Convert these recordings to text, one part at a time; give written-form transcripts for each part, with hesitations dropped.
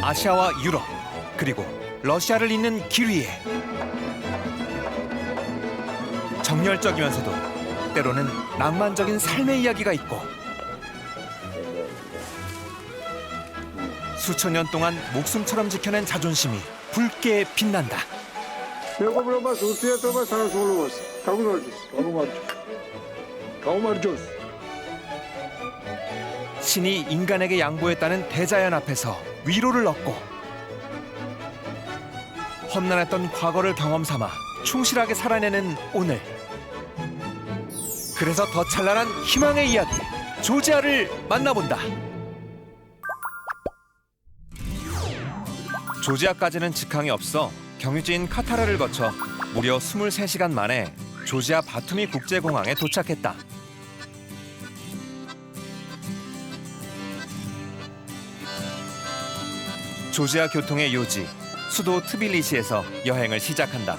아시아와 유럽, 그리고 러시아를 잇는 길 위에 정열적이면서도 때로는 낭만적인 삶의 이야기가 있고 수천 년 동안 목숨처럼 지켜낸 자존심이 붉게 빛난다. 신이 인간에게 양보했다는 대자연 앞에서 위로를 얻고 험난했던 과거를 경험 삼아 충실하게 살아내는 오늘. 그래서 더 찬란한 희망의 이야기, 조지아를 만나본다. 조지아까지는 직항이 없어 경유지인 카타르를 거쳐 무려 23시간 만에 조지아 바투미 국제공항에 도착했다. 조지아 교통의 요지, 수도 트빌리시에서 여행을 시작한다.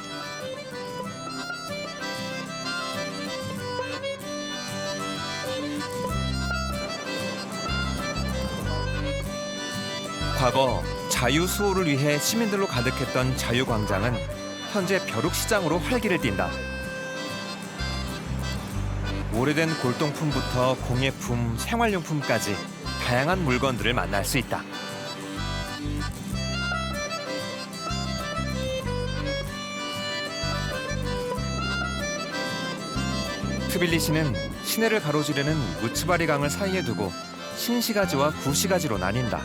과거 자유 수호를 위해 시민들로 가득했던 자유광장은 현재 벼룩시장으로 활기를 띈다. 오래된 골동품부터 공예품, 생활용품까지 다양한 물건들을 만날 수 있다. 트빌리시는 시내를 가로지르는 무츠바리 강을 사이에 두고 신시가지와 구시가지로 나뉜다.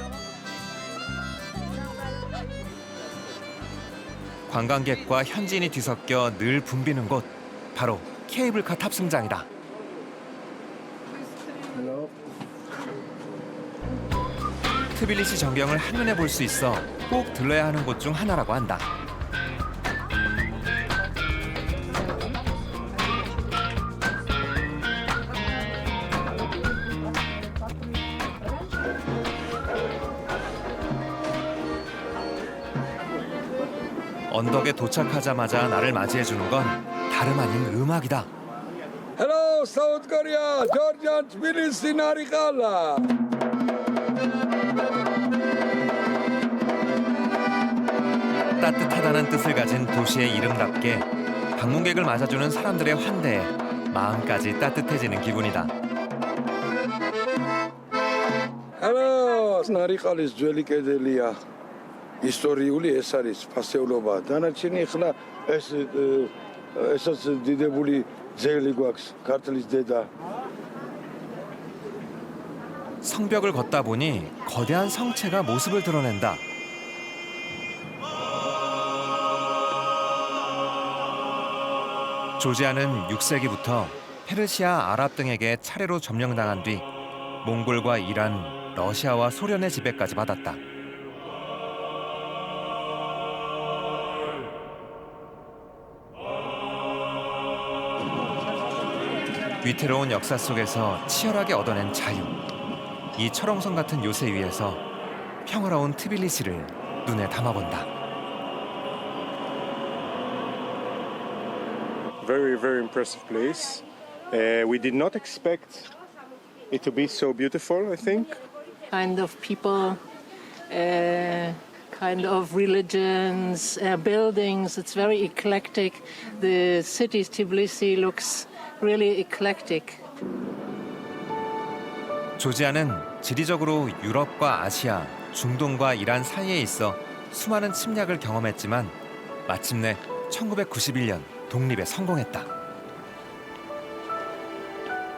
관광객과 현지인이 뒤섞여 늘 붐비는 곳, 바로 케이블카 탑승장이다. 트빌리시 전경을 한눈에 볼 수 있어 꼭 들러야 하는 곳 중 하나라고 한다. 언덕에 도착하자마자 나를 맞이해주는 건 다름 아닌 음악이다. Hello, South Korea. Georgian Tbilisi Narikala. 따뜻하다는 뜻을 가진 도시의 이름답게 방문객을 맞아주는 사람들의 환대에 마음까지 따뜻해지는 기분이다. Hello, Narikalis ძველი კედელია. ისტორიული ეს არის ფასეულობა. დანარჩენი ხლა ესაც დიდებული ძეგლი გვაქვს, ქართლის დედა. 성벽을 걷다 보니 거대한 성체가 모습을 드러낸다. 조지아는 6세기부터 페르시아, 아랍 등에게 차례로 점령당한 뒤 몽골과 이란, 러시아와 소련의 지배까지 받았다. 위태로운 역사 속에서 치열하게 얻어낸 자유. 이 철옹성 같은 요새 위에서 평화로운 트빌리시를 눈에 담아본다. Very, very impressive place. We did not expect it to be so beautiful, I think. Kind of people, kind of religions, buildings. It's very eclectic. The city Tbilisi looks really eclectic. 조지아는 지리적으로 유럽과 아시아, 중동과 이란 사이에 있어 수많은 침략을 경험했지만 마침내 1991년 독립에 성공했다.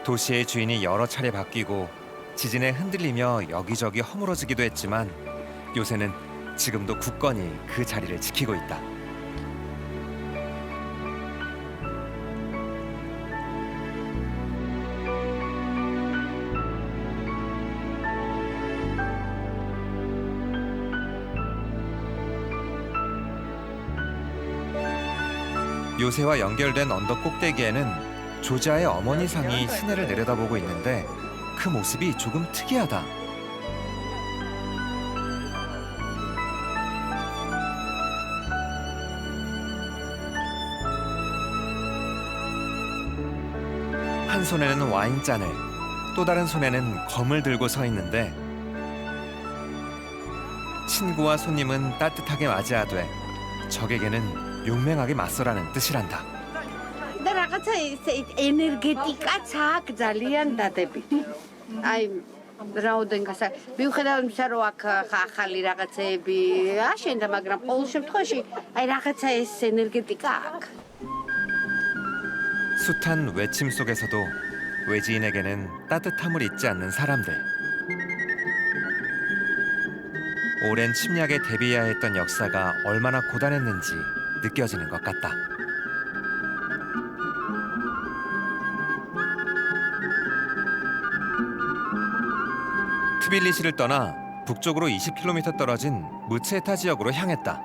도시의 주인이 여러 차례 바뀌고 지진에 흔들리며 여기저기 허물어지기도 했지만 요새는 지금도 굳건히 그 자리를 지키고 있다. 요새와 연결된 언덕 꼭대기에는 조지아의 어머니 상이 시내를 내려다보고 있는데 그 모습이 조금 특이하다. 한 손에는 와인잔을, 또 다른 손에는 검을 들고 서 있는데 친구와 손님은 따뜻하게 맞이하되 적에게는 용맹하게 맞서라는 뜻이란다. და რაღაცა ენერგეტიკაც აქვს ძალიან დადებითი. აი რაოდენ გასა მიუხედავად იმისა რომ აქ ახალი რაღაცეები აშენდა, მაგრამ ყოველ შემთხვევაში აი რაღაცა ეს ენერგეტიკა აქვს. 숱한 외침 속에서도 외지인에게는 따뜻함을 잊지 않는 사람들. 오랜 침략에 대비해야 했던 역사가 얼마나 고단했는지 느껴지는 것 같다. 트빌리시를 떠나 북쪽으로 20km 떨어진 무체타 지역으로 향했다.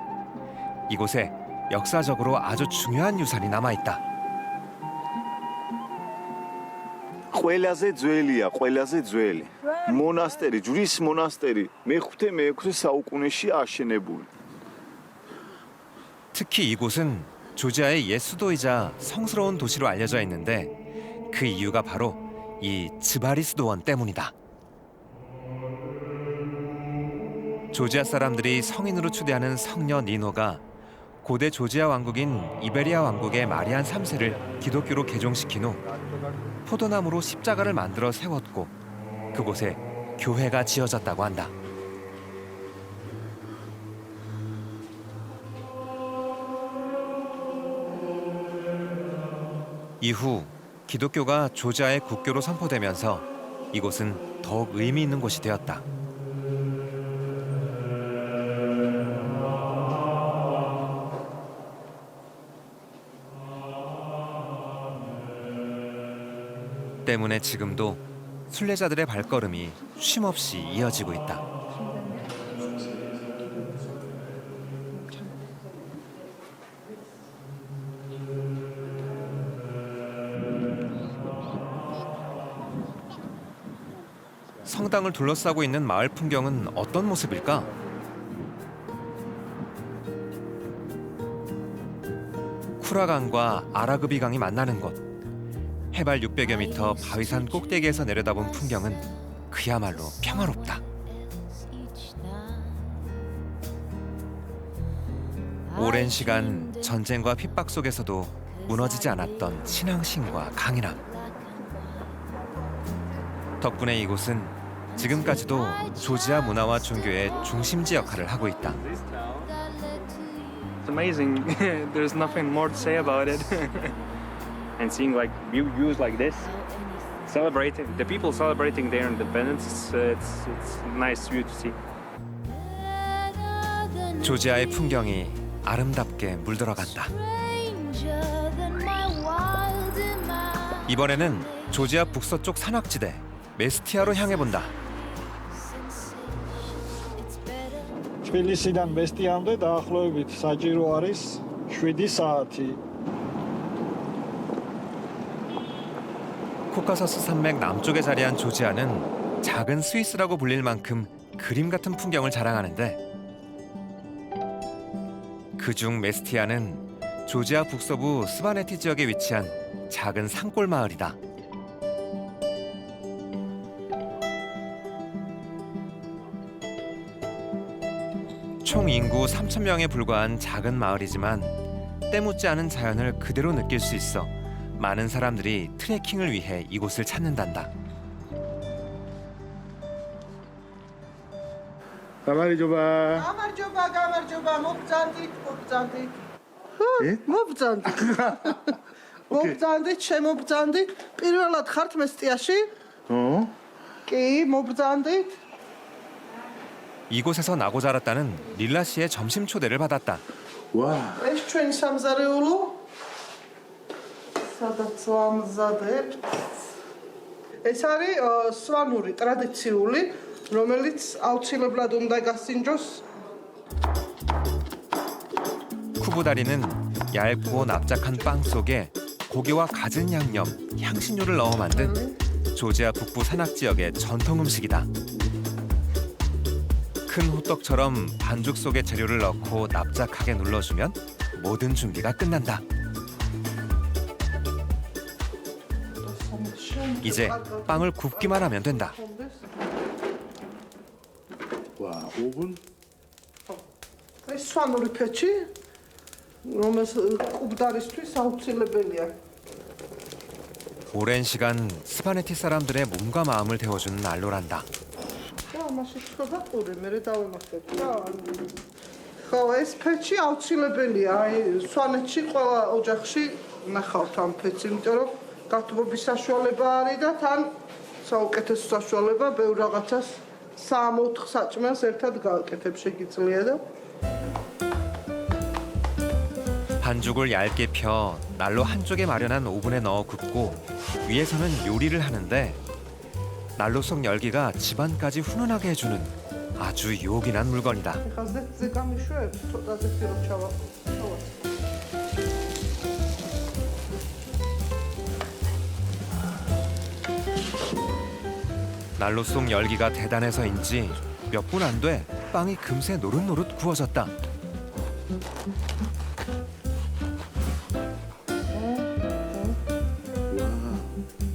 이곳에 역사적으로 아주 중요한 유산이 남아있다. ყველაზე ძველია, ყველაზე ძველი. მონასტერი, ჯვრის მონასტერი, მე-6 საუკუნეში აშენებული. 특히 이곳은 조지아의 옛 수도이자 성스러운 도시로 알려져 있는데 그 이유가 바로 이 즈바리스도원 때문이다. 조지아 사람들이 성인으로 추대하는 성녀 니노가 고대 조지아 왕국인 이베리아 왕국의 마리안 3세를 기독교로 개종시킨 후 포도나무로 십자가를 만들어 세웠고 그곳에 교회가 지어졌다고 한다. 이후 기독교가 조지아의 국교로 선포되면서 이곳은 더욱 의미 있는 곳이 되었다. 때문에 지금도 순례자들의 발걸음이 쉼없이 이어지고 있다. 성당을 둘러싸고 있는 마을 풍경은 어떤 모습일까? 쿠라강과 아라그비 강이 만나는 곳. 해발 600여 미터 바위산 꼭대기에서 내려다본 풍경은 그야말로 평화롭다. 오랜 시간 전쟁과 핍박 속에서도 무너지지 않았던 신앙심과 강인함. 덕분에 이곳은 지금까지도 조지아 문화와 종교의 중심지 역할을 하고 있다. It's amazing. There's nothing more to say about it. And seeing like views like this, celebrating the people celebrating their independence, it's nice view to see. 조지아의 풍경이 아름답게 물들어간다. 이번에는 조지아 북서쪽 산악지대 메스티아로 향해 본다. თბილისიდან მესტიამდე დაახლოებით საჭირო არის 7 საათი. 코카서스 산맥 남쪽에 자리한 조지아는 작은 스위스라고 불릴 만큼 그림 같은 풍경을 자랑하는데 그중 메스티아는 조지아 북서부 스바네티 지역에 위치한 작은 산골 마을이다. 총 인구 3,000명에 불과한 작은 마을이지만 때묻지 않은 자연을 그대로 느낄 수 있어 많은 사람들이 트레킹을 위해 이곳을 찾는단다. გამარჯობა. გამარჯობა, მოგბრძანდით. მოგბრძანდით, შემოგბრძანდით. პირველად ხართ მესტიაში? კი, მოგბრძანდით. 이곳에서 나고 자랐다는 릴라 씨의 점심 초대를 받았다. ეს ჩვენი სამზარეულო. სადაც ვამზადებთ. ეს არის სვანური ტრადიციული, რომელიც აუცილებლად უნდა გასინჯოს. 쿠부다리는 얇고 납작한 빵 속에 고기와 갖은 양념, 향신료를 넣어 만든 조지아 북부 산악 지역의 전통 음식이다. 큰 호떡처럼 반죽 속에 재료를 넣고 납작하게 눌러주면 모든 준비가 끝난다. 이제 빵을 굽기만 하면 된다. 와, 5분? ეს სვანური ფეჩი, რომელს უბდარისთვის აუცილებელია. 오랜 시간 스파네티 사람들의 몸과 마음을 데워준 난로란다. და ამაში ცხება ყური, მე დავემართებ რა. ხო, ეს ფეჩი აუცილებელია. აი, სვანეთში ყველა ოჯახში ნახავთ ამ ფეჩს, იმიტომ რომ გათბობის საშუალება არის და თან საუკეთესო საშუალება ბევრ რაღაცას 3-4 საჭმელს ერთად გააკეთებ შეგიძლია და 반죽을 얇게 펴 난로 한쪽에 마련한 오븐에 넣어 굽고 위에서는 요리를 하는데 난로 속 열기가 집안까지 훈훈하게 해주는 아주 요긴한 물건이다. ეხლა ზე გამიშვებ, ცოტაზე ფირო ჩავაყო. 난로 속 열기가 대단해서인지 몇 분 안 돼 빵이 금세 노릇노릇 구워졌다.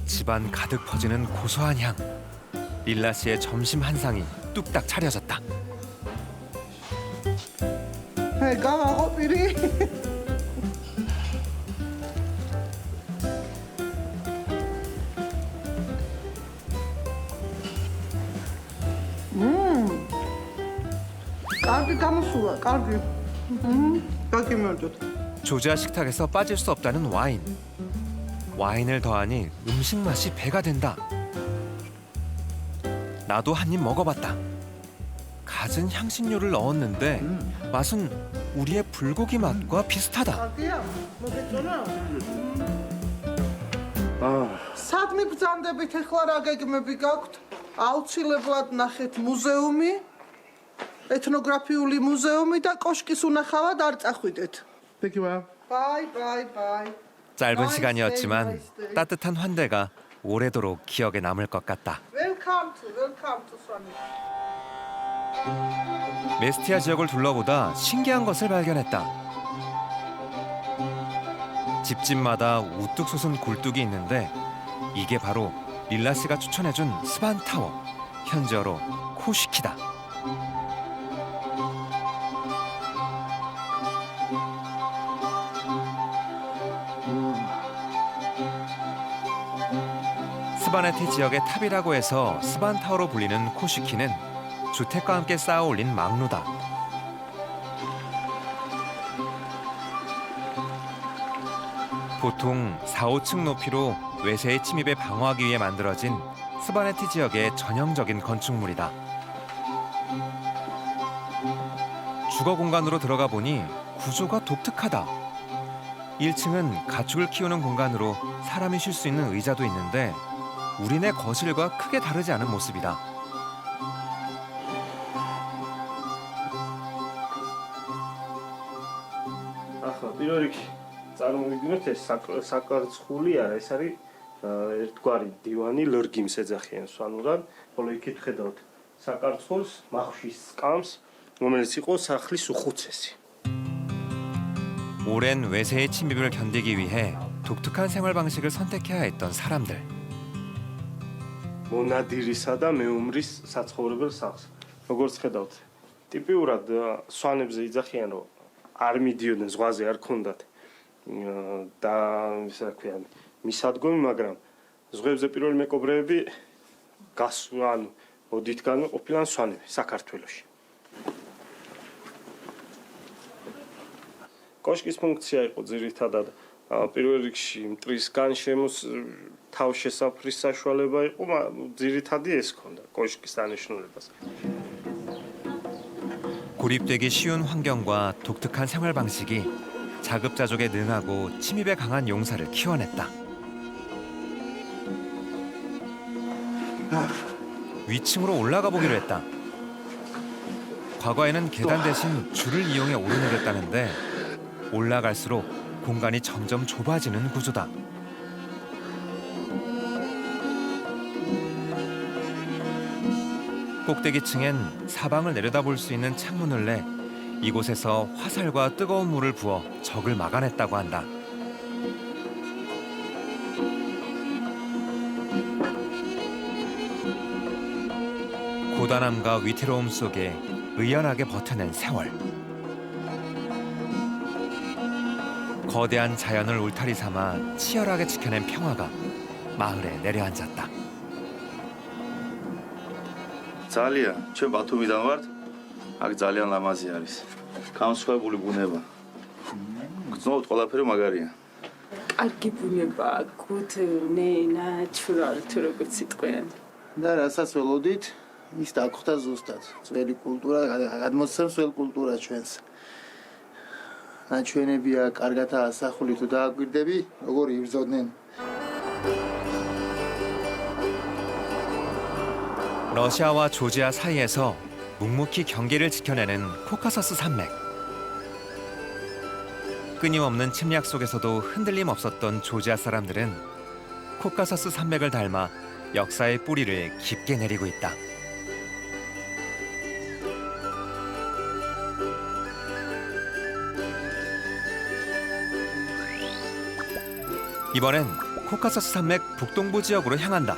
집안 가득 퍼지는 고소한 향. 릴라 씨의 점심 한상이 뚝딱 차려졌다. ჰე, გავაყო პირი. კარგი გამოსულა, კარგი. გაგიმოდოთ. 조지아 식탁에서 빠질 수 없다는 와인. 와인을 더하니 음식 맛이 배가 된다. 나도 한 입 먹어봤다. 갖은 향신료를 넣었는데 맛은 우리의 불고기 맛과 비슷하다. კარგია? მოგეწონა? სად მიბრძანდებით ახლა რა გეგმები გაქვთ? აუცილებლად ნახეთ მუზეუმი, ეთნოგრაფიული მუზეუმი და კოშკის უნახავად არ წახვიდეთ. Thank you, ma'am. 바이. 짧은 시간이었지만 따뜻한 환대가 오래도록 기억에 남을 것 같다. 웰컴 투 스와니. 메스티아 지역을 둘러보다 신기한 것을 발견했다. 집집마다 우뚝 솟은 굴뚝이 있는데 이게 바로 릴라 씨가 추천해준 스반타워, 현지어로 코시키다. 스바네티 지역의 탑이라고 해서 스반타워로 불리는 코시키는 주택과 함께 쌓아 올린 망루다. 보통 4, 5층 높이로 외세의 침입에 방어하기 위해 만들어진 스바네티 지역의 전형적인 건축물이다. 주거 공간으로 들어가 보니 구조가 독특하다. 1층은 가축을 키우는 공간으로 사람이 쉴 수 있는 의자도 있는데 우리네 거실과 크게 다르지 않은 모습이다. ახლა პირველ რიგში წარმოვიდგინოთ ეს საკარცხულია, ეს არის ერთგვარი დივანი ლორგიმს ეძახიან სვანურად, ხოლო იქით ხედავთ საკარცხულს, მახშის სკამს, რომელიც იყო სახლის უხუცესი. 오랜 외세의 침입을 견디기 위해 독특한 생활 방식을 선택해야 했던 사람들. მონადირისა და მეუმრის საცხოვრებელ სახლს. როგორც ხედავთ, ტიპიურად სვანებზე იძახიან, რომ არ მიდიოდნენ ზღვაზე, არ ქონდათ და ისე ქვია მისადგომი, მაგრამ ზღვებზე პირველი მეკობრეები მოდითგან ყოფილან სვანები საქართველოში. კოშკის ფუნქცია იყო ძირითადად პირველ რიგში მტრის თავშესაფრის საშუალება იყო, ძირითადი ეს ჰქონდა კოშკის დანიშნულებას. 고립되기 쉬운 환경과 독특한 생활 방식이 자급자족에 능하고 침입에 강한 용사를 키워냈다. 위층으로 올라가 보기로 했다. 과거에는 계단 대신 줄을 이용해 오르내렸다는데 올라갈수록 공간이 점점 좁아지는 구조다. 꼭대기층엔 사방을 내려다볼 수 있는 창문을 내 이곳에서 화살과 뜨거운 물을 부어 적을 막아냈다고 한다. 고단함과 위태로움 속에 의연하게 버텨낸 세월. 거대한 자연을 울타리 삼아 치열하게 지켜낸 평화가 마을에 내려앉았다. ძალიან, ჩვენ ბათუმიდან ვართ. აქ ძალიან ლამაზი არის. განსხვავებული ბუნება. გრძნობთ ყველაფერი მაგარია. კარგი ბუნება, good natural თუ როგორც იტყვიან. და რასაც ველოდით, ის დაგხვდა ზუსტად. ძველი კულტურა, გადმოსცემს ძველ კულტურას ჩვენს. ნაჩვენებია, კარგათა ასახული თუ დააკვირდები, როგორ იბრძოდნენ. 러시아와 조지아 사이에서 묵묵히 경계를 지켜내는 코카서스 산맥. 끊임없는 침략 속에서도 흔들림 없었던 조지아 사람들은 코카서스 산맥을 닮아 역사의 뿌리를 깊게 내리고 있다. 이번엔 코카서스 산맥 북동부 지역으로 향한다.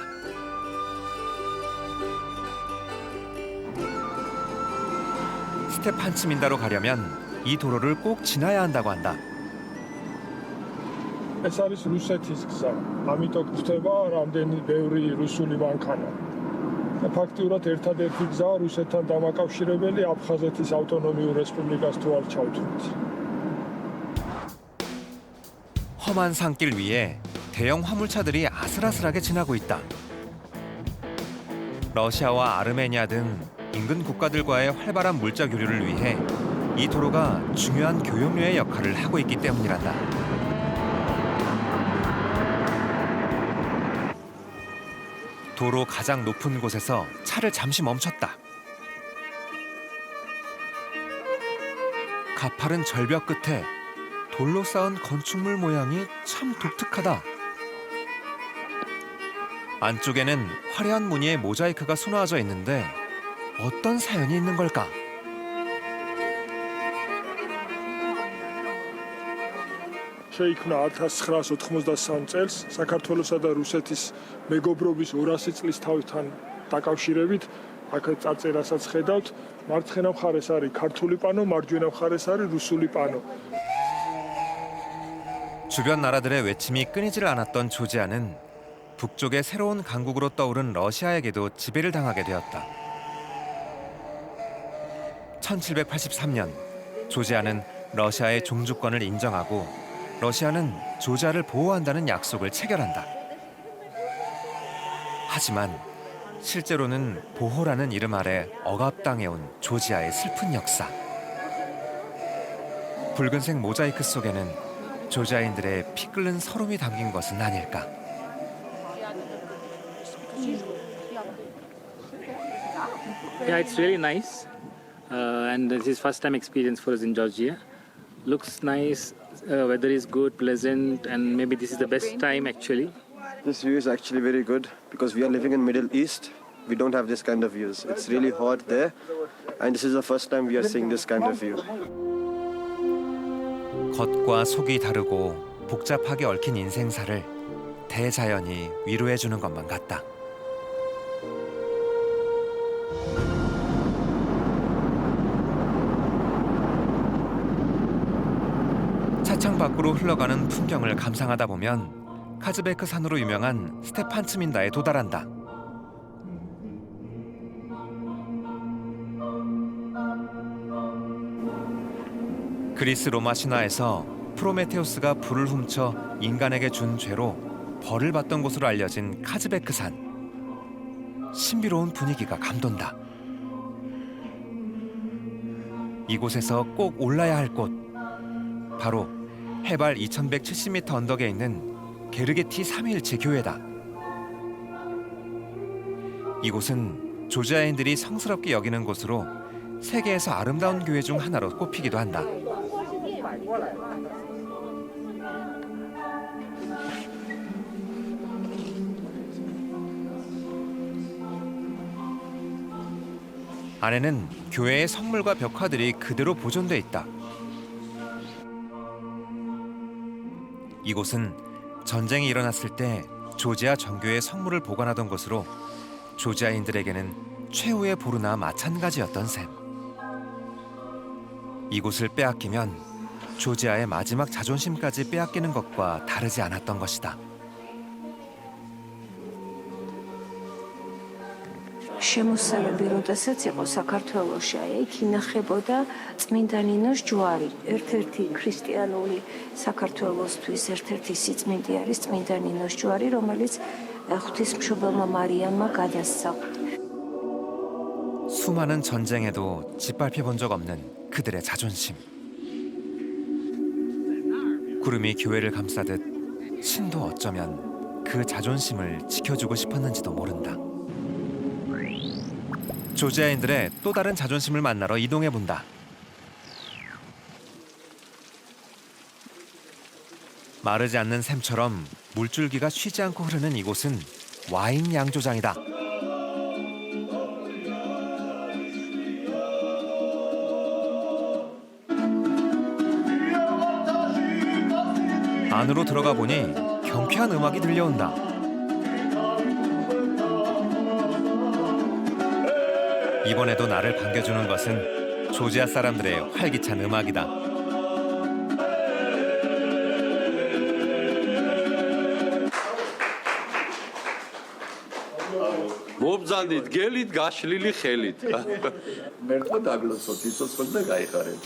스테판츠민다로 가려면 이 도로를 꼭 지나야 한다고 한다. ეს არის რუსეთის გზა. ამიტომ გვხვდება რამდენი ბევრი რუსული მანქანა. ფაქტიურად ერთადერთი გზაა რუსეთთან დამაკავშირებელი აფხაზეთის ავტონომიურ რესპუბლიკას თუ არ ჩავთვლით. 험한 산길 위에 대형 화물차들이 아슬아슬하게 지나고 있다. 러시아와 아르메니아 등 인근 국가들과의 활발한 물자 교류를 위해 이 도로가 중요한 교역로의 역할을 하고 있기 때문이란다. 도로 가장 높은 곳에서 차를 잠시 멈췄다. 가파른 절벽 끝에 돌로 쌓은 건축물 모양이 참 독특하다. 안쪽에는 화려한 무늬의 모자이크가 수놓아져 있는데 어떤 사연이 있는 걸까? შეიქმნა 1993 წელს საქართველოსა და რუსეთის მეგობრობის 200 წლის თავთან დაკავშირებით აქ წარწერასაც ხედავთ მარცხენა მხარეს არის ქართული პანო, მარჯვენა მხარეს არის რუსული პანო. 주변 나라들의 외침이 끊이질 않았던 조지아는 북쪽의 새로운 강국으로 떠오른 러시아에게도 지배를 당하게 되었다. 1783년 조지아는 러시아의 종주권을 인정하고 러시아는 조지아를 보호한다는 약속을 체결한다. 하지만 실제로는 보호라는 이름 아래 억압당해온 조지아의 슬픈 역사. 붉은색 모자이크 속에는 조지아인들의 피 끓는 서름이 담긴 것은 아닐까. Yeah, it's really nice. And this is first time experience for us in Georgia. Looks nice, weather is good, pleasant, and maybe this is the best time actually. This view is actually very good because we are living in Middle East. We don't have this kind of views. It's really hot there, and this is the first time we are seeing this kind of view. 겉과 속이 다르고 복잡하게 얽힌 인생사를 대자연이 위로해주는 것만 같다. 차창 밖으로 흘러가는 풍경을 감상하다 보면 카즈베크 산으로 유명한 스테판츠민다에 도달한다. 그리스 로마 신화에서 프로메테우스가 불을 훔쳐 인간에게 준 죄로 벌을 받던 곳으로 알려진 카즈베크 산. 신비로운 분위기가 감돈다. 이곳에서 꼭 올라야 할 곳. 바로 해발 2170m 언덕에 있는 게르게티 삼위일체 교회다. 이곳은 조지아인들이 성스럽게 여기는 곳으로 세계에서 아름다운 교회 중 하나로 꼽히기도 한다. 안에는 교회의 성물과 벽화들이 그대로 보존돼 있다. 이곳은 전쟁이 일어났을 때 조지아 정교의 성물을 보관하던 곳으로 조지아인들에게는 최후의 보루나 마찬가지였던 셈. 이곳을 빼앗기면 조지아의 마지막 자존심까지 빼앗기는 것과 다르지 않았던 것이다. შემოსევები როდესაც იყო საქართველოში, იქ ინახებოდა წმინდა ნინოს ჯვარი. ერთ-ერთი ქრისტიანული საქართველოსთვის ერთ-ერთი სიწმინდე არის წმინდა ნინოს ჯვარი, რომელიც ღვთისმშობელმა მარიამმა გადასცა. 수많은 전쟁에도 짓밟혀 본 적 없는 그들의 자존심. 구름이 교회를 감싸듯 신도 어쩌면 그 자존심을 지켜주고 싶었는지도 모른다. 조지아인들의 또 다른 자존심을 만나러 이동해 본다. 마르지 않는 샘처럼 물줄기가 쉬지 않고 흐르는 이곳은 와인 양조장이다. 안으로 들어가 보니 경쾌한 음악이 들려온다. 이번에도 나를 반겨주는 것은 조지아 사람들의 활기찬 음악이다. მობრძანდით გელით, გაშლილი ხელით. მერტყვა დაგლოცოთ, იცოცხლოთ და გაიხარეთ.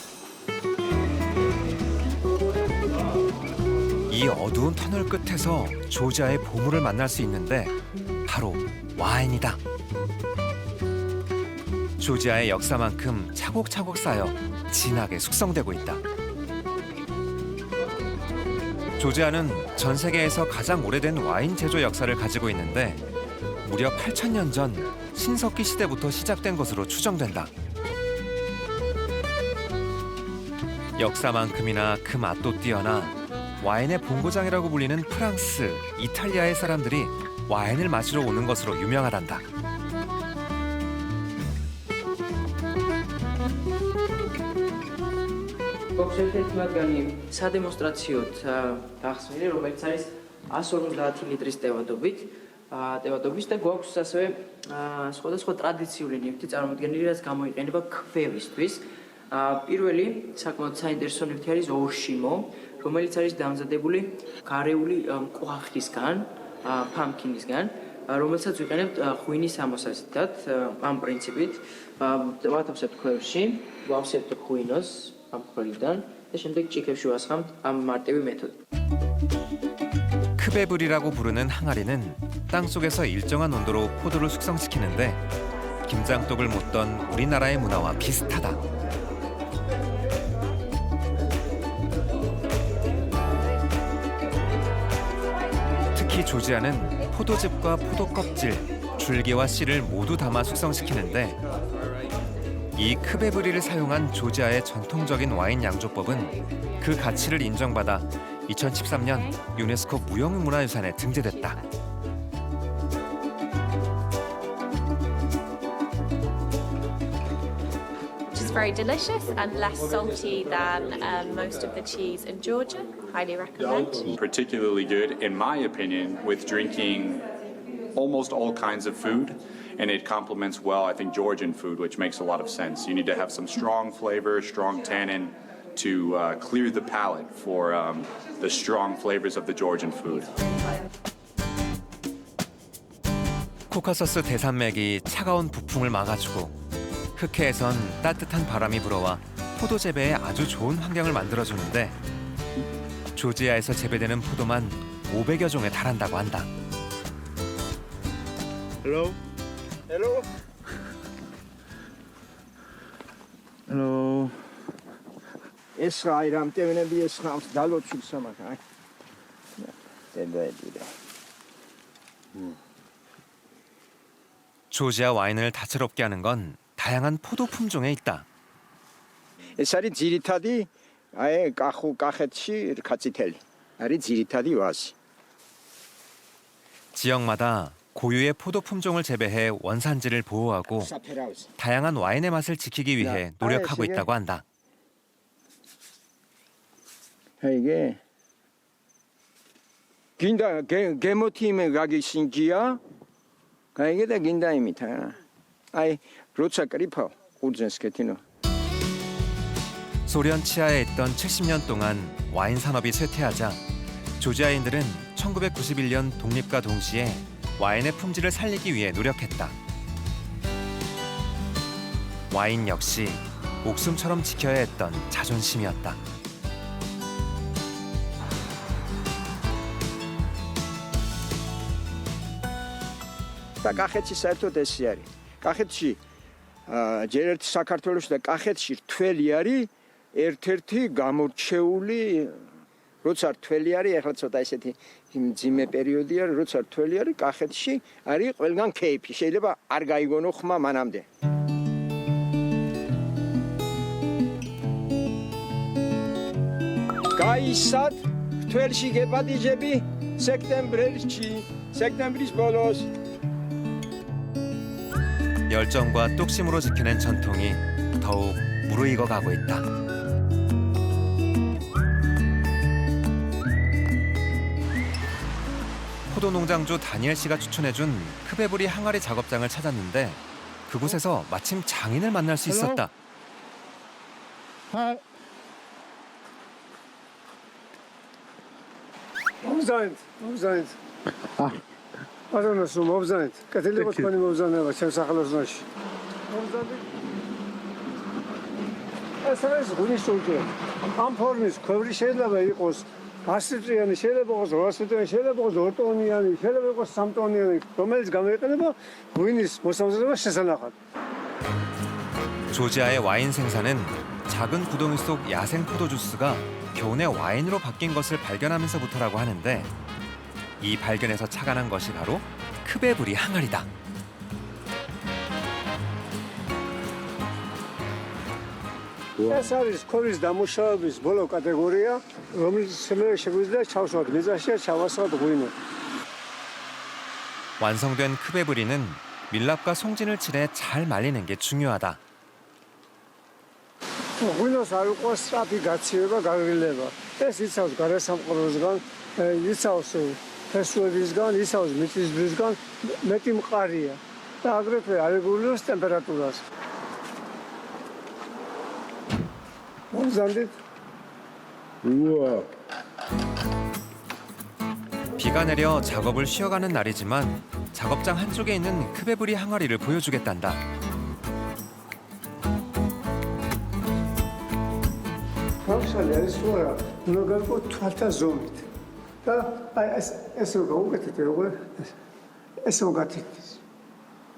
이 어두운 터널 끝에서 조지아의 보물을 만날 수 있는데 바로 와인이다. 조지아의 역사만큼 차곡차곡 쌓여 진하게 숙성되고 있다. 조지아는 전 세계에서 가장 오래된 와인 제조 역사를 가지고 있는데 무려 8,000년 전 신석기 시대부터 시작된 것으로 추정된다. 역사만큼이나 그 맛도 뛰어나 와인의 본고장이라고 불리는 프랑스, 이탈리아의 사람들이 와인을 마시러 오는 것으로 유명하단다. გვაქვს ერთ-ერთი მათგანი სადემონსტრაციოდ გახსნილი, რომელიც არის 150 ლიტრის ტევადობით და გვაქვს ასევე სხვადასხვა ტრადიციული ნივთი წარმოდგენილი, რაც გამოიყენება ქვევისთვის. პირველი საკმაოდ საინტერესო ნივთი არის ორშიმო, რომელიც არის დამზადებული გარეული კვახისგან, pumpkin-ისგან, რომელსაც ვიყენებთ ღვინის ამოსაზიდად, ამ პრინციპით. ვათავსებთ ქვევში, ვავსებთ ღვინოს ამ ხრიდან და შემდეგ ჭიქებში ვასხამთ ამ მარტივი მეთოდით. 크베브리라고 부르는 항아리는 땅속에서 일정한 온도로 포도를 숙성시키는데 김장독을 묻던 우리나라의 문화와 비슷하다. 특히 조지아는 포도즙과 포도 껍질, 줄기와 씨를 모두 담아 숙성시키는데 이 크베브리를 사용한 조지아의 전통적인 와인 양조법은 그 가치를 인정받아 2013년 유네스코 무형문화유산에 등재됐다. It's very delicious and less salty than most of the cheese in Georgia. Highly recommend. Particularly good, in my opinion, with drinking almost all kinds of food. And it complements well, I think, Georgian food, which makes a lot of sense. You need to have some strong flavor, strong tannin to clear the palate for the strong flavors of the Georgian food. 코카서스 대산맥이 차가운 부풍을 막아주고 흑해에선 따뜻한 바람이 불어와 포도 재배에 아주 좋은 환경을 만들어주는데 조지아에서 재배되는 포도만 500여 종에 달한다고 한다. Hello. Hello. Hello. ეს რა რამტევინები ეს ხავს დალოცულ სამაკ აი. დედაედი. 조지아 와인을 다채롭게 하는 건 다양한 포도 품종에 있다. ეს არის ძირითადი აი კახეთში კაციტელი. არის ძირითადი ვაზი. 지역마다 고유의 포도 품종을 재배해 원산지를 보호하고 다양한 와인의 맛을 지키기 위해 노력하고 있다고 한다. 이게 긴다 게모팀에 가기 신기야 가이게 다 긴다입니다. 아이 로차 그리퍼 오전스케티노 소련 치하에 있던 70년 동안 와인 산업이 쇠퇴하자 조지아인들은 1991년 독립과 동시에 와인의 품질을 살리기 위해 노력했다. 와인 역시 목숨처럼 지켜야 했던 자존심이었다. და კახეთში საერთოდ ესე არის. კახეთში ჯერ ერთ საქართველოში და კახეთში რთველი არის ერთ-ერთი გამორჩეული, როცა რთველი არის, ახლა ცოტა ესეთი მძიმე პერიოდია, როცა რთველი არის, კახეთში არის ყველგან кейფი. შეიძლება არ გაიგონო ხმა მანამდე. გაისად რთველში გეპატიჟები სექტემბრის ბოლოს. 열정과 뚝심으로 지켜낸 전통이 더욱 무르익어 가고 있다. 포도 농장주 다니엘 씨가 추천해준 크베브리 항아리 작업장을 찾았는데 그곳에서 마침 장인을 만날 수 있었다. მომზანეთ. ბატონო, მომზანეთ. კეთილი თქვენი მომზანება ჩემს სახელოსნოში. მომზადეთ. ეს არის გუნიშტული. ამ ფორმის ქვევრი შეიძლება იყოს 100 წლიანი, შეიძლება იყოს 200 წლიანი, შეიძლება იყოს 2 ტონიანი, შეიძლება იყოს 3 ტონიანი, რომელიც გამოიყენება ღვინის მოსამზადებლად შესანახად. 조지아의 와인 생산은 작은 구덩이 속 야생 포도 주스가 겨우내 와인으로 바뀐 것을 발견하면서부터라고 하는데 이 발견에서 착안한 것이 바로 크베브리 항아리다. ეს არის ქორის დამუშავების ბოლო კატეგორია, რომელიც შეგვიძლია ჩავსვათ მიზანშია ჩავასვათ ღვინო. 완성된 크베브리는 밀랍과 송진을 칠해 잘 말리는 게 중요하다. ღვინოს არ უყვარს სწრაფი გაცივება, გაგრილება. ეს იცავს გარესამყაროსგან, იცავს ფესვებისგან, იცავს მიწისძვრისგან, მეტი მყარია და აგრეთვე არეგულირებს ტემპერატურას. მომზადეთ. 우와. 비가 내려 작업을 쉬어가는 날이지만 작업장 한쪽에 있는 크베브리 항아리를 보여주겠단다. ბავშვი არის რა, უნდა გავყო თვალთა ზომით. და აი ესე გავუკეთეთ როგორ ესე ვგათითის.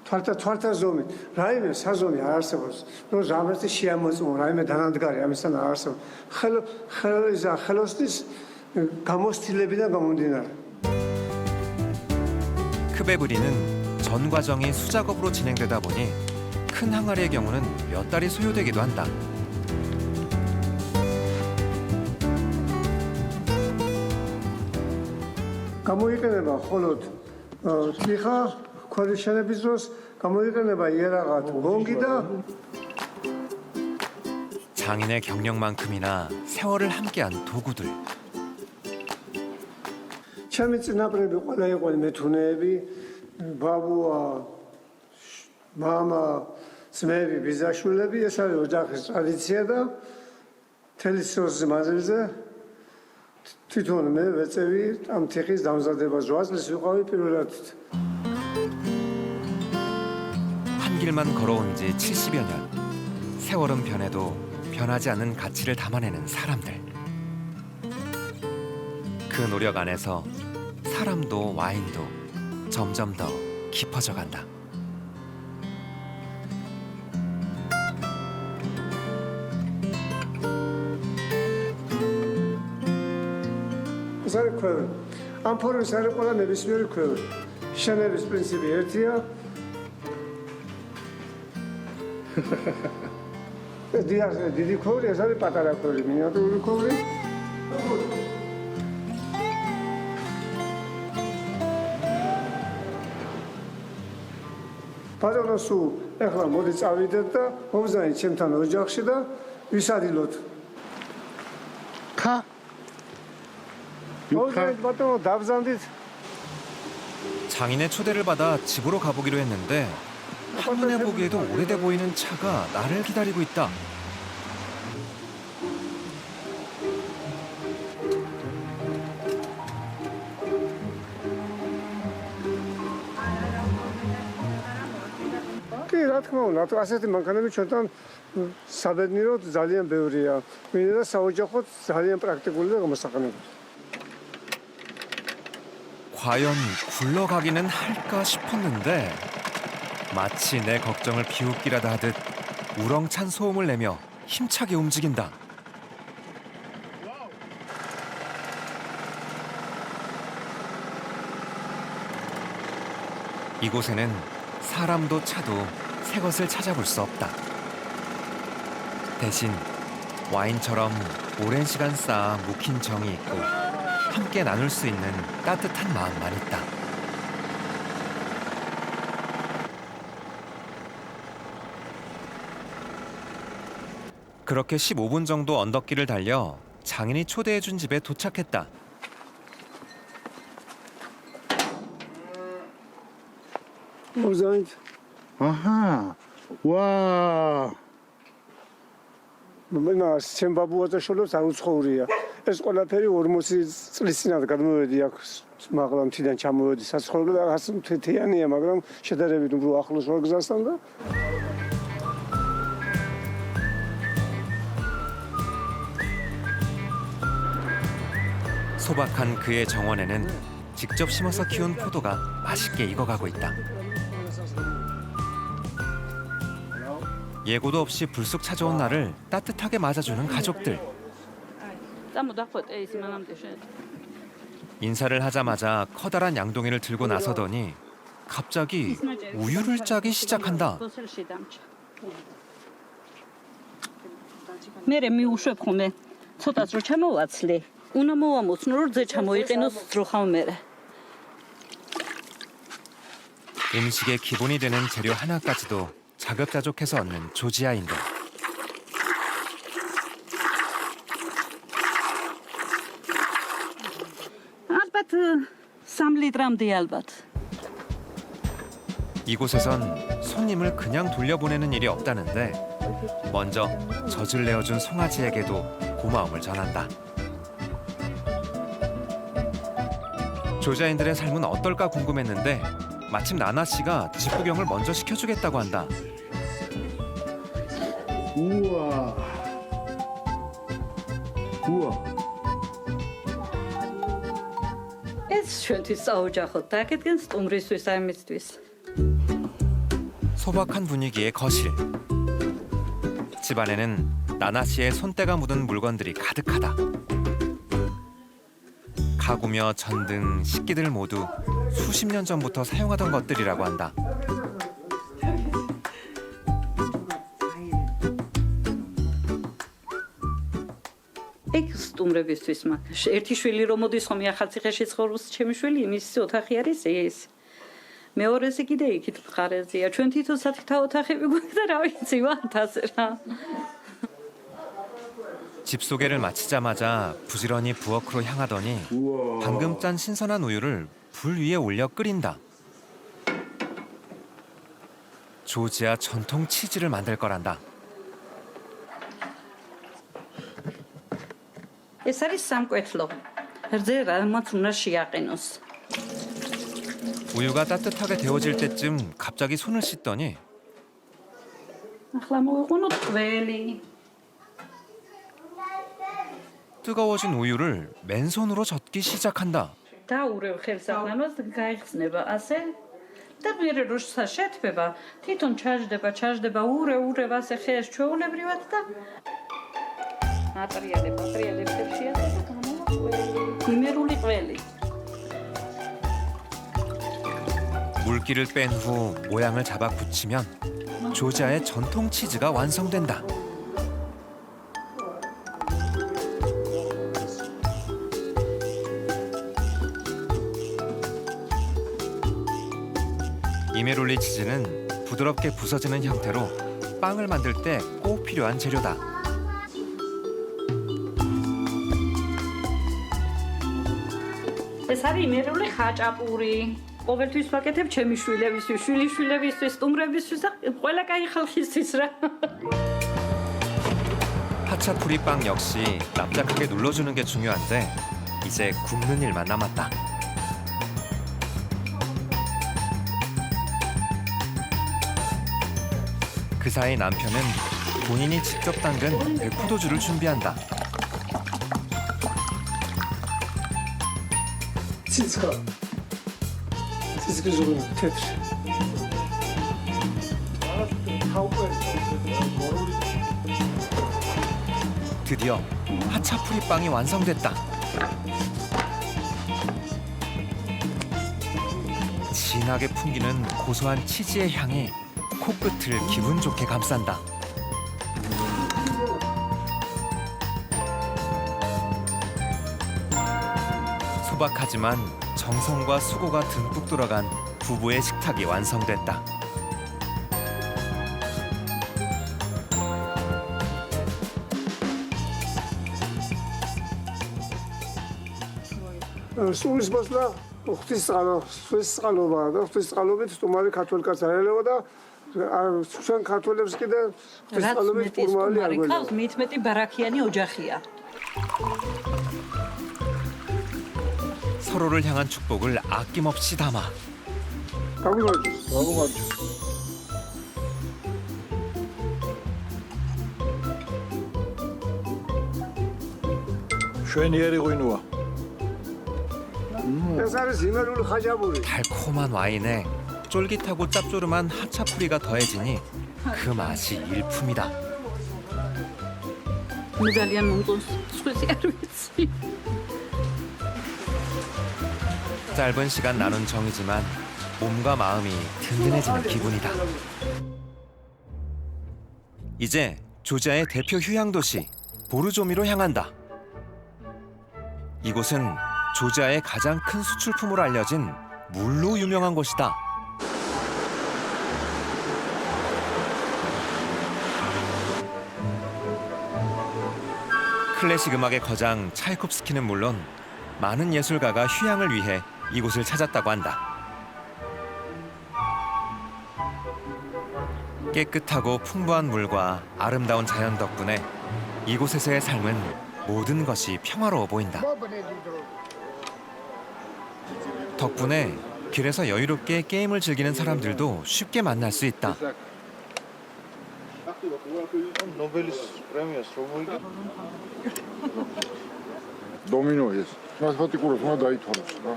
თვალთა ზომით. რაიმე საზომი არ არსებობს. რომ ზამთრში შეამოწმო, რაიმე დანადგარი ამისთან არ არსებობს. ხელოსნის გამოცდილებიდან გამომდინარე. 크베브리는 전 과정이 수작업으로 진행되다 보니 큰 항아리의 경우는 몇 달이 소요되기도 한다. გამოიყენება მხოლოდ თიხა, ქვების შენების დროს, გამოიყენება იარაღად ბონგი და 장인의 경력만큼이나 세월을 함께한 도구들. ჩემი წინაპრები ყველა იყო მეთუნეები, ბაბუა, მამა, ძმები, ბიძაშვილები, ეს არის ოჯახის ტრადიცია და მთელი სიოზის მანძილზე თვითონ მე ვეწევი ამ თიხის დამზადებას. 8 წლის ვიყავი პირველად. 한 길만 걸어온 지 70여 년. 세월은 변해도 변하지 않는 가치를 담아내는 사람들. 그 노력 안에서 사람도 와인도 점점 더 깊어져 간다. ეს არის ქვევრი. ამ ფორმის არის ყველა ნებისმიერი ქვევრი. შენების პრინციპი ერთია. ეს დიდი ქვევრი, ეს არის პატარა ქვევრი, მინიატურული ქვევრი. ბატონო, სულ ეხლა მოდი წავიდეთ და მომზადეთ ჩემთან ოჯახში და ვისადილოთ. ხა? ბატონო, დავზანდით. 장인의 초대를 받아 집으로 가보기로 했는데 한눈에 보기에도 오래돼 보이는 차가 나를 기다리고 있다. რა თქმა უნდა, ასეთი მანქანები ჩვენთან საბედნიეროდ ძალიან ბევრია. მინდა და საოჯახოდ ძალიან პრაქტიკული და გამოსაყენებელი. 과연 굴러가기는 할까 싶었는데 마치 내 걱정을 비웃기라도 하듯 우렁찬 소음을 내며 힘차게 움직인다. 이곳에는 사람도 차도 새 것을 찾아볼 수 없다. 대신 와인처럼 오랜 시간 쌓아 묵힌 정이 있고 함께 나눌 수 있는 따뜻한 마음만 있다. 그렇게 15분 정도 언덕길을 달려 장인이 초대해준 집에 도착했다. 아하, 와. მა ჩემ ბაბუათა შოლოს არ უცხოურია. ეს ყველაფერი 40 წლის წინათ გადმოვედი აქ, მაგრამ თიდან ჩამოვედი საცხოვრებლად და ასე მთეთიანია, მაგრამ შედარებით უფრო ახლოს ვარ გზასთან და 소박한 그의 정원에는 직접 심어서 키운 포도가 맛있게 익어가고 있다. 예고도 없이 불쑥 찾아온 나를 따뜻하게 맞아주는 가족들. 인사를 하자마자 커다란 양동이를 들고 나서더니 갑자기 우유를 짜기 시작한다. მე მიუშვებ ხოლმე ცოტას რო ჩამოვაცლი უნდა მოვამოწნო რომ ზე ჩამოიყენოს ძროხავ მერე 음식의 기본이 되는 재료 하나까지도 자급자족해서 얻는 조지아인들. ალბათ 3 리ტრამდე ალბათ 이곳에선 손님을 그냥 돌려보내는 일이 없다는데 먼저 젖을 내어준 송아지에게도 고마움을 전한다. 조지아인들의 삶은 어떨까 궁금했는데 마침 나나 씨가 집 구경을 먼저 시켜주겠다고 한다. 우와. 우와. ეს ჩვენთვის საოჯახოდ დაგედგენ სტუმრისთვის ამისთვის 소박한 분위기의 거실. 집안에는 나나 씨의 손때가 묻은 물건들이 가득하다. 가구며 전등, 식기들 모두 수십 년 전부터 사용하던 것들이라고 한다. ეგ სტუმრებისთვის მაგ ერთი შვილი რომ მოდის ხომ ახალციხეში ცხოვრობს ჩემი შვილი იმის ოთახი არის ეს მეორეზე კიდე იქით მხარეზეა ჩვენ თვითონ სათითაო ოთახები გვაქვს და რა ვიცი ვართ ასე რა 집 소개를 마치자마자 부지런히 부엌으로 향하더니 방금 짠 신선한 우유를 불 위에 올려 끓인다. 조지아 전통 치즈를 만들 거란다. ეს არის სამკვეთლო რძე რამაც უნდა შეაყენოს 우유가 따뜻하게 데워질 때쯤 갑자기 손을 씻더니 ახლა მოვიყვნოთ ყველი 뜨거워진 우유를 맨손으로 젓기 시작한다. დაურევ ხელსაყრელობას გაიხსნება ასე და მერე როცა შეთბება თვითონ ჩაждდება ურევ ასე ხეს ჩვეულებრივად და მატრიალებს შეაწყდა გამოვა იმერული ყველი 물기를 뺀 후 모양을 잡아 굳히면 조지아의 전통 치즈가 완성된다. 이메롤리 치즈는 부드럽게 부서지는 형태로 빵을 만들 때 꼭 필요한 재료다. ეს არის იმერული ხაჭაპური ყოველთვის ვაკეთებ ჩემი შვილებისთვის, შვილიშვილებისთვის, სტუმრებისთვის და ყველა კაი ხალხისთვის რა. 하차푸리 빵 역시 납작하게 눌러주는 게 중요한데 이제 굽는 일만 남았다. 기사의 남편은 본인이 직접 담근 백포도주를 준비한다. ციცხა ციცხის თეთრი 드디어 하차프리빵이 완성됐다. 진하게 풍기는 고소한 치즈의 향이 코끝을 기분 좋게 감싼다. 소박하지만 정성과 수고가 듬뿍 들어간 부부의 식탁이 완성됐다. სულის მოსვლა ღვთისწყალობაა და ღვთისწყალობით სტუმარი ქართველ კაცს არ ელევა და ჩვენ ქართველებს კიდე ღვთისწყალობით სტუმარი არ გველევა. მით მეტი ბარაქიანი ოჯახია. 서로를 향한 축복을 아낌없이 담아 가보가죠. შვენიერი ღვინოა. ეს არის იმერული ხაჯაბური. 달콤한 와인에 쫄깃하고 짭조름한 하차프리가 더해지니 그 맛이 일품이다. მე ძალიან მომწონს სხვისი არ ვიცი. 짧은 시간 나눈 정이지만 몸과 마음이 든든해지는 기분이다. 이제 조지아의 대표 휴양 도시 보르조미로 향한다. 이곳은 조지아의 가장 큰 수출품으로 알려진 물로 유명한 곳이다. 클래식 음악의 거장 차이콥스키는 물론 많은 예술가가 휴양을 위해 이곳을 찾았다고 한다. 깨끗하고 풍부한 물과 아름다운 자연 덕분에 이곳에서의 삶은 모든 것이 평화로워 보인다. 덕분에 길에서 여유롭게 게임을 즐기는 사람들도 쉽게 만날 수 있다. დომინოეს. მათემატიკურად უნდა დაითვალოს რა.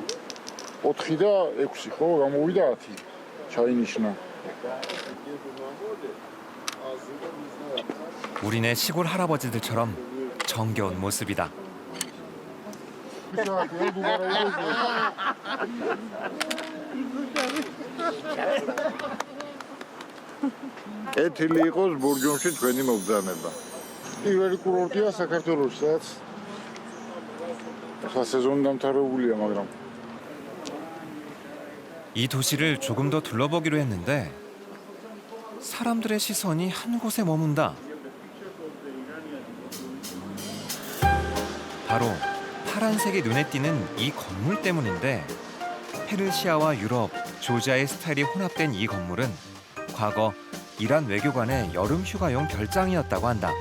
4 და 6 ხო, გამოვიდა 10. ჩაინიშნა. 우리네 시골 할아버지들처럼 정겨운 모습이다. ეთილი იყოს ბურჯონში თქვენი მობრძანება. პირველი კურორტია საქართველოში, სადაც ახლა სეზონი დამთავრებულია, მაგრამ 이 도시를 조금 더 둘러보기로 했는데 사람들의 시선이 한 곳에 머문다. 바로 파란색이 눈에 띄는 이 건물 때문인데 페르시아와 유럽, 조지아의 스타일이 혼합된 이 건물은 과거 이란 외교관의 여름 휴가용 별장이었다고 한다.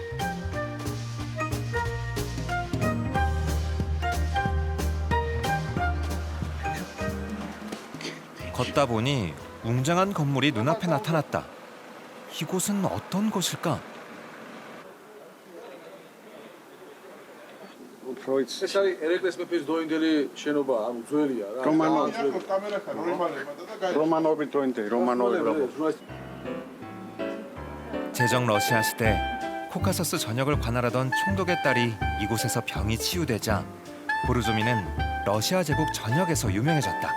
걷다 보니 웅장한 건물이 눈앞에 나타났다. 이곳은 어떤 곳일까? ეს არის ერეკლეს მეფის დროინდელი შენობა, ანუ ძველია რა. რომანოვი დროინდელი, რომანოვი. 제정 러시아 시대 코카서스 전역을 관할하던 총독의 딸이 이곳에서 병이 치유되자 보르조미는 러시아 제국 전역에서 유명해졌다.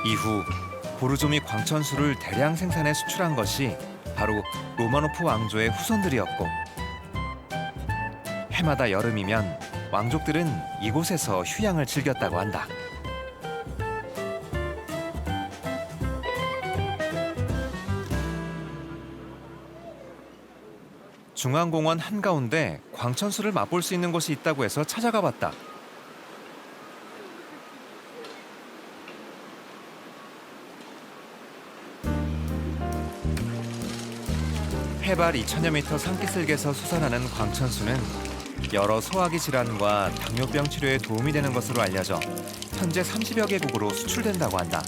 이후 보르조미 광천수를 대량 생산해 수출한 것이 바로 로마노프 왕조의 후손들이었고 해마다 여름이면 왕족들은 이곳에서 휴양을 즐겼다고 한다. 중앙공원 한가운데 광천수를 맛볼 수 있는 곳이 있다고 해서 찾아가 봤다. 해발 2000여 미터 산기슭에서 솟아나는 광천수는 여러 소화기 질환과 당뇨병 치료에 도움이 되는 것으로 알려져 현재 30여 개국으로 수출된다고 한다.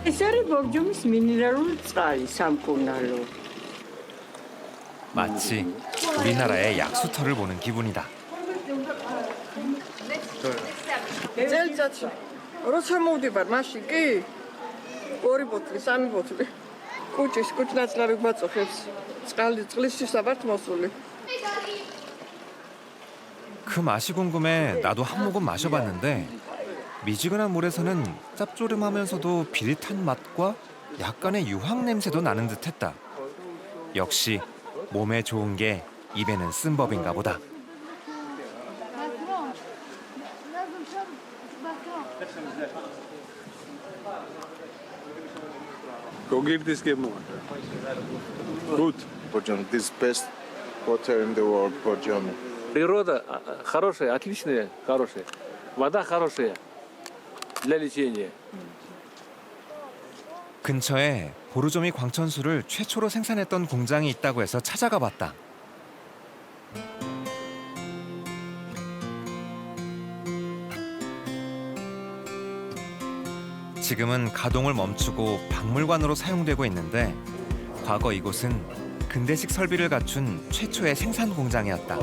ეს არის ბორჯომის მინერალური წყალი სამკურნალო. 마치 우리나라의 약수터를 보는 기분이다. წელიწადში როცა მოვდივარ მაშინ კი 2 ბოთლი, 3 ბოთლი. კუჭნაცლები გვაწუხებს. წყლის შესაბართ მოსული. 그 맛이 궁금해 나도 한 모금 마셔봤는데 미지근한 물에서는 짭조름하면서도 비릿한 맛과 약간의 유황 냄새도 나는 듯했다. 역시 몸에 좋은 게 입에는 쓴 법인가 보다. გოგირდის გემოვა. Good. Borjom, this best water in the world, Borjom. Природа хорошая, отличная, хорошая. Вода хорошая для лечения. 근처에 보르조미 광천수를 최초로 생산했던 공장이 있다고 해서 찾아가 봤다. 지금은 가동을 멈추고 박물관으로 사용되고 있는데 과거 이곳은 근대식 설비를 갖춘 최초의 생산 공장이었다.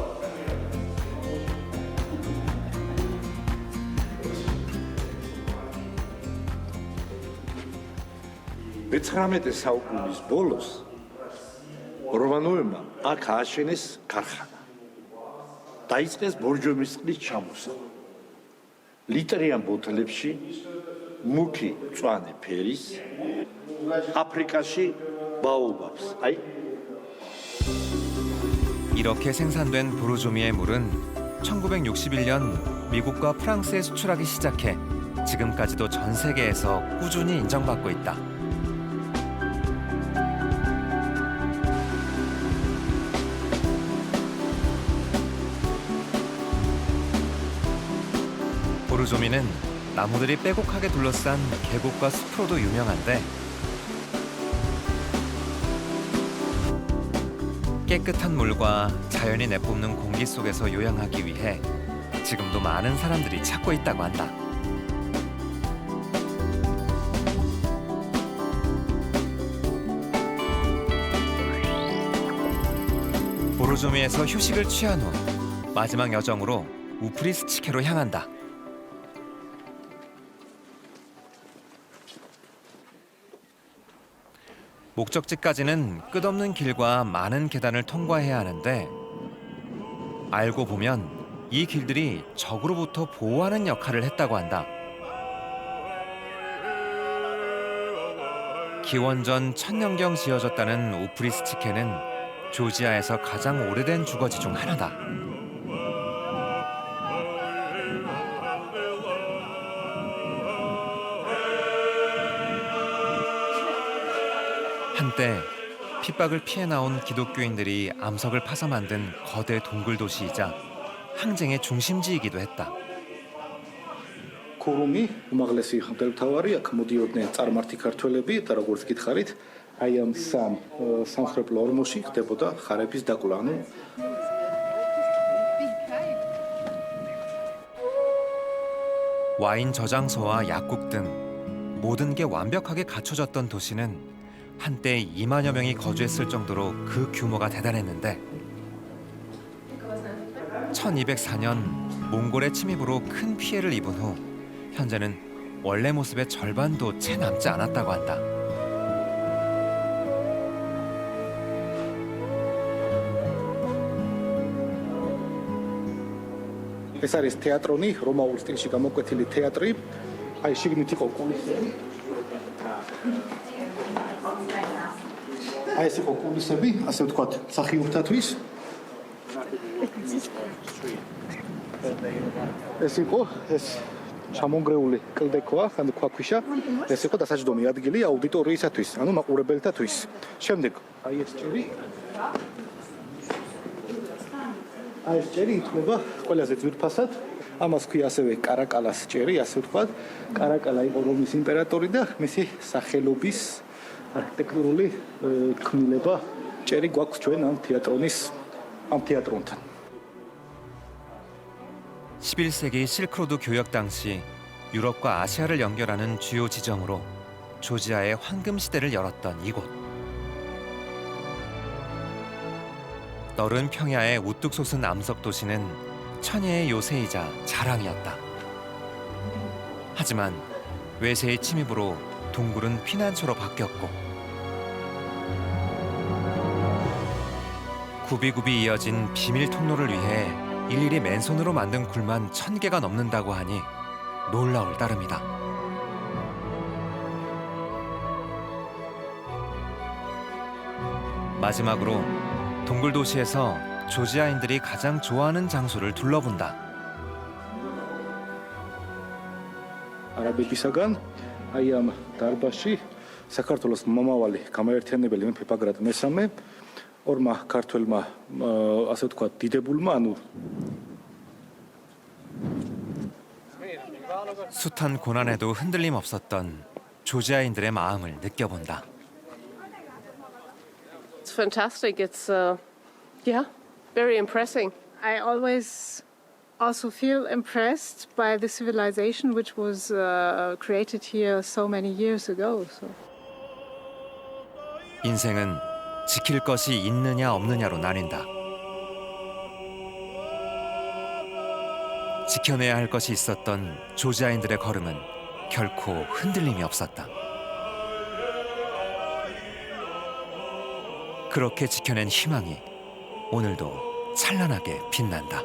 მე-19 საუკუნის ბოლოს რომანოებმა აქ ააშენეს ქარხანა. დაიწყეს ბორჯომის წყლის ჩამოსალა. ლიტრიან ბოთლებში მუქი მწვანე ფერის აფრიკაში 바오밥스. 아이 이렇게 생산된 보르조미의 물은 1961년 미국과 프랑스에 수출하기 시작해 지금까지도 전 세계에서 꾸준히 인정받고 있다. 보르조미는 나무들이 빼곡하게 둘러싼 계곡과 숲으로도 유명한데 깨끗한 물과 자연이 내뿜는 공기 속에서 요양하기 위해 지금도 많은 사람들이 찾고 있다고 한다. 보르조미에서 휴식을 취한 후 마지막 여정으로 우프리스치케로 향한다. 목적지까지는 끝없는 길과 많은 계단을 통과해야 하는데 알고 보면 이 길들이 적으로부터 보호하는 역할을 했다고 한다. 기원전 1000년경 지어졌다는 우프리스치케는 조지아에서 가장 오래된 주거지 중 하나다. 한때 핍박을 피해 나온 기독교인들이 암석을 파서 만든 거대 동굴 도시이자 항쟁의 중심지이기도 했다. ქურუმი უმაღლესი ხელმძღვანელი აქ მოდიოდნენ წარმართი ქართველები და როგორც გითხარით, აი ამ სამხედრო ორმოში ხდებოდა ხარების დაკლა. ანუ 와인 저장소와 약국 등 모든 게 완벽하게 갖춰졌던 도시는 한때 2만여 명이 거주했을 정도로 그 규모가 대단했는데 1204년 몽골의 침입으로 큰 피해를 입은 후 현재는 원래 모습의 절반도 채 남지 않았다고 한다. ეს არის თეატრონი, რომაულ სტილში გამოკვეთილი თეატრი. აი შიგნით იყო კულისები. აი ეს იყო კულისები, ასე ვთქვათ, მსახიობთათვის. ეს იყო ეს ჩამონგრეული კლდექვა, ან ქვაქვიშა. ეს იყო დასაჯდომი ადგილი აუდიტორიისათვის, ანუ მაყურებელთათვის. შემდეგ აი ეს ჭერი. აი ეს ჭერი ითვლება ყველაზე ძვირფასად. ამას ქვია ასევე კარაკალას ჭერი, ასე ვთქვათ. კარაკალა იყო რომის იმპერატორი და მისი სახელობის არქიტექტურული ქმნილება ჭერი გვაქვს ჩვენ ამ თეატრონთან. 11세기 실크로드 교역 당시 유럽과 아시아를 연결하는 주요 지점으로 조지아의 황금 시대를 열었던 이곳. 너른 평야에 우뚝 솟은 암석 도시는 천혜의 요새이자 자랑이었다. 하지만 외세의 침입으로 동굴은 피난처로 바뀌었고 굽이굽이 이어진 비밀 통로를 위해 일일이 맨손으로 만든 굴만 1000개가 넘는다고 하니 놀라울 따름이다. 마지막으로 동굴 도시에서 조지아인들이 가장 좋아하는 장소를 둘러본다. არაბებისაგან აი ამ დარბაზში საქართველოს მომავალი გამაერთიანებელი მეფე ბაგრატ მესამე ორმა ქართველმა ასე ვთქვათ დიდებულმა ანუ 숱한 고난에도 흔들림 없었던 조지아인들의 마음을 느껴본다. It's fantastic. It's very impressive. I always also feel impressed by the civilization which was created here so many years ago. So. 인생은 지킬 것이 있느냐 없느냐로 나뉜다. 지켜내야 할 것이 있었던 조지아인들의 걸음은 결코 흔들림이 없었다. 그렇게 지켜낸 희망이 오늘도 찬란하게 빛난다.